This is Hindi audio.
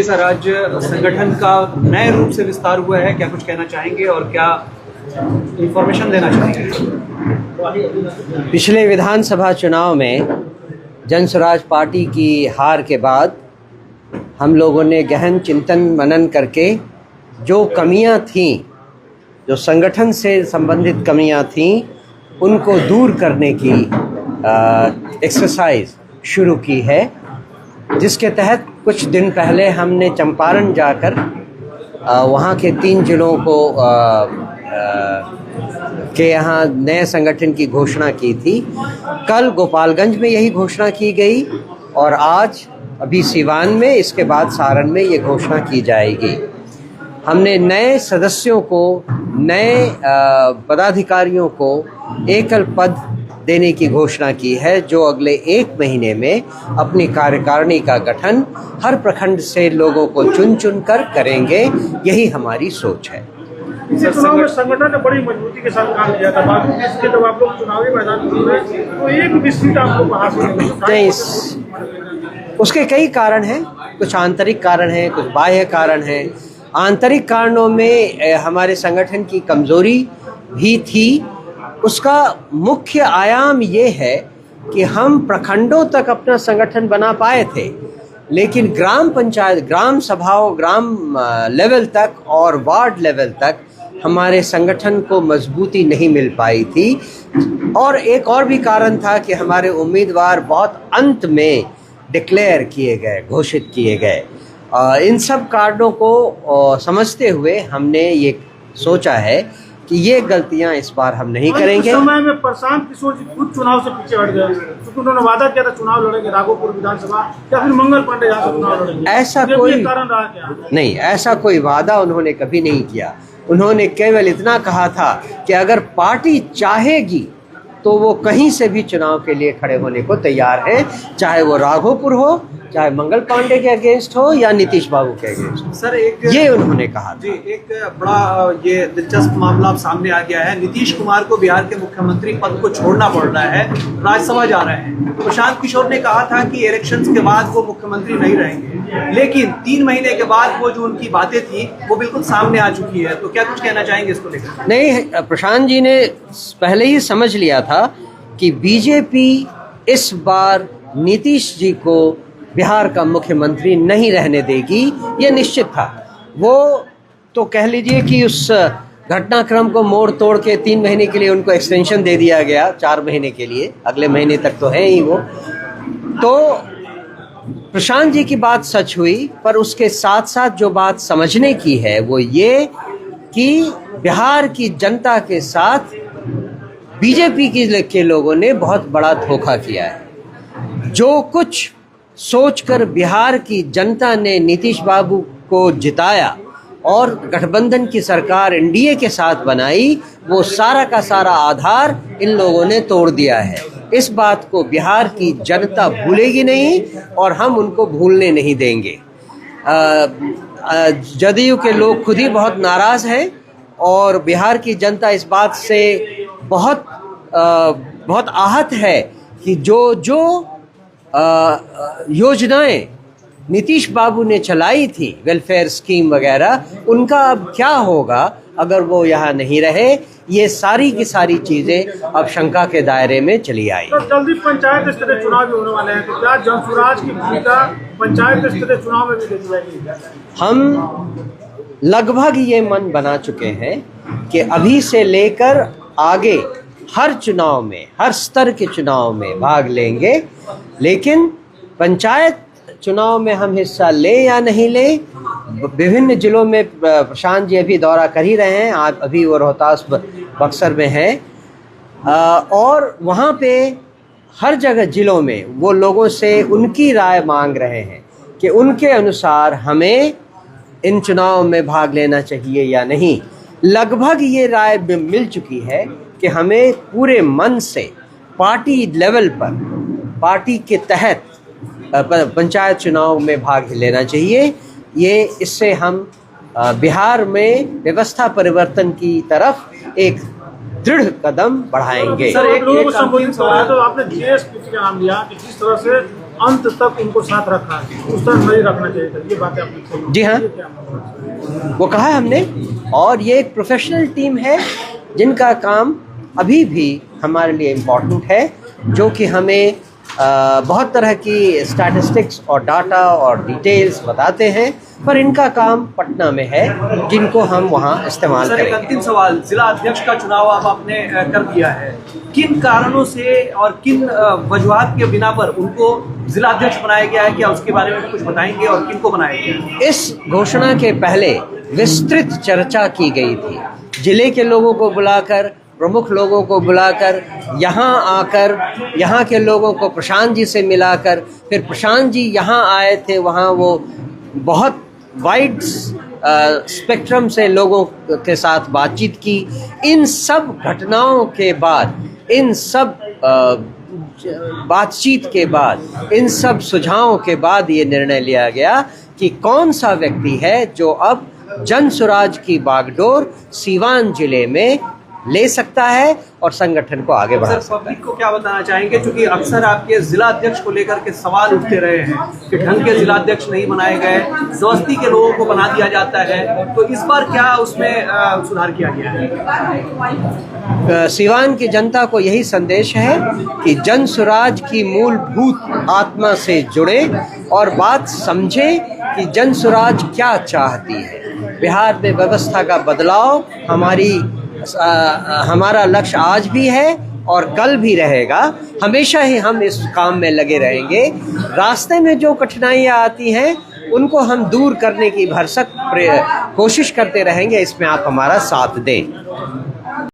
सर, आज संगठन का नए रूप से विस्तार हुआ है, क्या कुछ कहना चाहेंगे और क्या इंफॉर्मेशन देना चाहेंगे? पिछले विधानसभा चुनाव में जन स्वराज पार्टी की हार के बाद हम लोगों ने गहन चिंतन मनन करके जो कमियां थीं, जो संगठन से संबंधित कमियां थीं, उनको दूर करने की एक्सरसाइज शुरू की है, जिसके तहत कुछ दिन पहले हमने चंपारण जाकर वहाँ के 3 जिलों को के यहाँ नए संगठन की घोषणा की थी। कल गोपालगंज में यही घोषणा की गई और आज अभी सीवान में, इसके बाद सारण में ये घोषणा की जाएगी। हमने नए सदस्यों को, नए पदाधिकारियों को एकल पद देने की घोषणा की है, जो अगले 1 महीने में अपनी कार्यकारिणी का गठन हर प्रखंड से लोगों को चुन चुन कर करेंगे। यही हमारी सोच है। चुनाव में संगठन ने बड़ी मजबूती के साथ काम किया था, बाकी इसके जब आप लोग चुनावी मैदान में उतरे तो एक भी सीट आपको हासिल नहीं। उसके कई कारण हैं, कुछ आंतरिक कारण हैं, कुछ बाह्य कारण हैं। आंतरिक कारणों में हमारे संगठन की कमजोरी भी थी। उसका मुख्य आयाम ये है कि हम प्रखंडों तक अपना संगठन बना पाए थे, लेकिन ग्राम पंचायत, ग्राम सभाओं, ग्राम लेवल तक और वार्ड लेवल तक हमारे संगठन को मजबूती नहीं मिल पाई थी। और एक और भी कारण था कि हमारे उम्मीदवार बहुत अंत में डिक्लेयर किए गए, घोषित किए गए। इन सब कारणों को समझते हुए हमने ये सोचा है कि ये गलतियां इस बार हम नहीं करेंगे। समय में प्रशांत किशोर जी खुद चुनाव से पीछे हट गए, क्योंकि उन्होंने वादा किया था चुनाव लड़ेंगे राघोपुर विधानसभा, या फिर मंगल पांडे यहाँ से चुनाव लड़ेंगे। ऐसा कोई कारण रहा क्या? नहीं, ऐसा कोई वादा उन्होंने कभी नहीं किया। उन्होंने केवल इतना कहा था कि अगर पार्टी चाहेगी तो वो कहीं से भी चुनाव के लिए खड़े होने को तैयार है, चाहे वो राघोपुर हो, चाहे मंगल पांडे के अगेंस्ट हो या नीतीश बाबू के अगेंस्ट हो। सर, ये उन्होंने कहा जी, एक बड़ा ये दिलचस्प मामला सामने आ गया है। नीतीश कुमार को बिहार के मुख्यमंत्री पद को छोड़ना पड़ रहा है, राज्यसभा जा रहे हैं। प्रशांत किशोर ने कहा था कि इलेक्शंस के बाद वो मुख्यमंत्री नहीं रहेंगे, लेकिन 3 महीने के बाद वो जो उनकी बातें थी वो बिल्कुल सामने आ चुकी है। तो क्या कुछ कहना चाहेंगे इसको लेकर? नहीं, प्रशांत जी ने पहले ही समझ लिया था कि बीजेपी इस बार नीतीश जी को बिहार का मुख्यमंत्री नहीं रहने देगी, ये निश्चित था। वो तो कह लीजिए कि उस घटनाक्रम को मोड़ तोड़ के 3 महीने के लिए उनको एक्सटेंशन दे दिया गया, 4 महीने के लिए, अगले महीने तक तो है ही वो। तो प्रशांत जी की बात सच हुई, पर उसके साथ साथ जो बात समझने की है वो ये कि बिहार की जनता के साथ बीजेपी के लोगों ने बहुत बड़ा धोखा किया है। जो कुछ सोचकर बिहार की जनता ने नीतीश बाबू को जिताया और गठबंधन की सरकार एनडीए के साथ बनाई, वो सारा का सारा आधार इन लोगों ने तोड़ दिया है। इस बात को बिहार की जनता भूलेगी नहीं और हम उनको भूलने नहीं देंगे। जदयू के लोग खुद ही बहुत नाराज हैं और बिहार की जनता इस बात से बहुत आहत है कि जो योजनाएं नीतीश बाबू ने चलाई थी, वेलफेयर स्कीम वगैरह, उनका अब क्या होगा अगर वो यहाँ नहीं रहे। ये सारी की सारी चीजें अब शंका के दायरे में चली आई। तो जल्दी पंचायत स्तरीय चुनाव भी होने वाले हैं, तो क्या जन स्वराज की भूमिका पंचायत स्तरीय चुनाव में भी देखी जाएगी? हम लगभग ये मन बना चुके हैं कि अभी से लेकर आगे हर चुनाव में, हर स्तर के चुनाव में भाग लेंगे, लेकिन पंचायत चुनाव में हम हिस्सा ले या नहीं ले, विभिन्न जिलों में प्रशांत जी अभी दौरा कर ही रहे हैं। आज अभी वो रोहतास बक्सर में हैं और वहाँ पे हर जगह जिलों में वो लोगों से उनकी राय मांग रहे हैं कि उनके अनुसार हमें इन चुनाव में भाग लेना चाहिए या नहीं। लगभग ये राय मिल चुकी है कि हमें पूरे मन से पार्टी लेवल पर, पार्टी के तहत पंचायत चुनाव में भाग लेना चाहिए। ये इससे हम बिहार में व्यवस्था परिवर्तन की तरफ एक दृढ़ कदम बढ़ाएंगे। सर, एक लोगों को संबोधित कर रहा है तो आपने जीएसपी का नाम लिया कि जिस तरह से अंत तक उनको साथ रखा, उस तरह नहीं रखना चाहिए था। ये बातें आपने जी हाँ, वो कहा है हमने। और ये एक प्रोफेशनल टीम है जिनका काम अभी भी हमारे लिए इम्पोर्टेंट है, जो कि हमें बहुत तरह की स्टैटिस्टिक्स और डाटा और डिटेल्स बताते हैं, पर इनका काम पटना में है जिनको हम वहाँ इस्तेमाल सर, एक करेंगे। अंतिम सवाल, जिला अध्यक्ष का चुनाव अब आपने कर दिया है, किन कारणों से और किन वजूहात के बिना पर उनको जिला अध्यक्ष बनाया गया है, क्या उसके बारे में भी कुछ बताएंगे और किन को बनाया गया है? इस घोषणा के पहले विस्तृत चर्चा की गई थी, जिले के लोगों को बुलाकर, प्रमुख लोगों को बुलाकर, यहाँ आकर यहाँ के लोगों को प्रशांत जी से मिलाकर, फिर प्रशांत जी यहाँ आए थे, वहाँ वो बहुत वाइड स्पेक्ट्रम से लोगों के साथ बातचीत की। इन सब घटनाओं के बाद, इन सब बातचीत के बाद, इन सब सुझावों के बाद ये निर्णय लिया गया कि कौन सा व्यक्ति है जो अब जन स्वराज की बागडोर सीवान जिले में ले सकता है और संगठन को आगे बढ़ा सर, सकता है। पब्लिक को क्या बताना चाहेंगे, क्योंकि अक्सर आपके जिला अध्यक्ष को लेकर के सवाल उठते रहे हैं कि ढंग के जिला अध्यक्ष नहीं बनाए गए, बस्ती के लोगों को बना दिया जाता है, तो इस बार क्या उसमें सुधार किया गया है? सीवान की जनता को यही संदेश है कि जन स्वराज की मूलभूत आत्मा से जुड़े और बात समझे कि जन स्वराज क्या चाहती है। बिहार में व्यवस्था का बदलाव हमारा लक्ष्य आज भी है और कल भी रहेगा। हमेशा ही हम इस काम में लगे रहेंगे। रास्ते में जो कठिनाइयाँ आती हैं उनको हम दूर करने की भरसक कोशिश करते रहेंगे। इसमें आप हमारा साथ दें।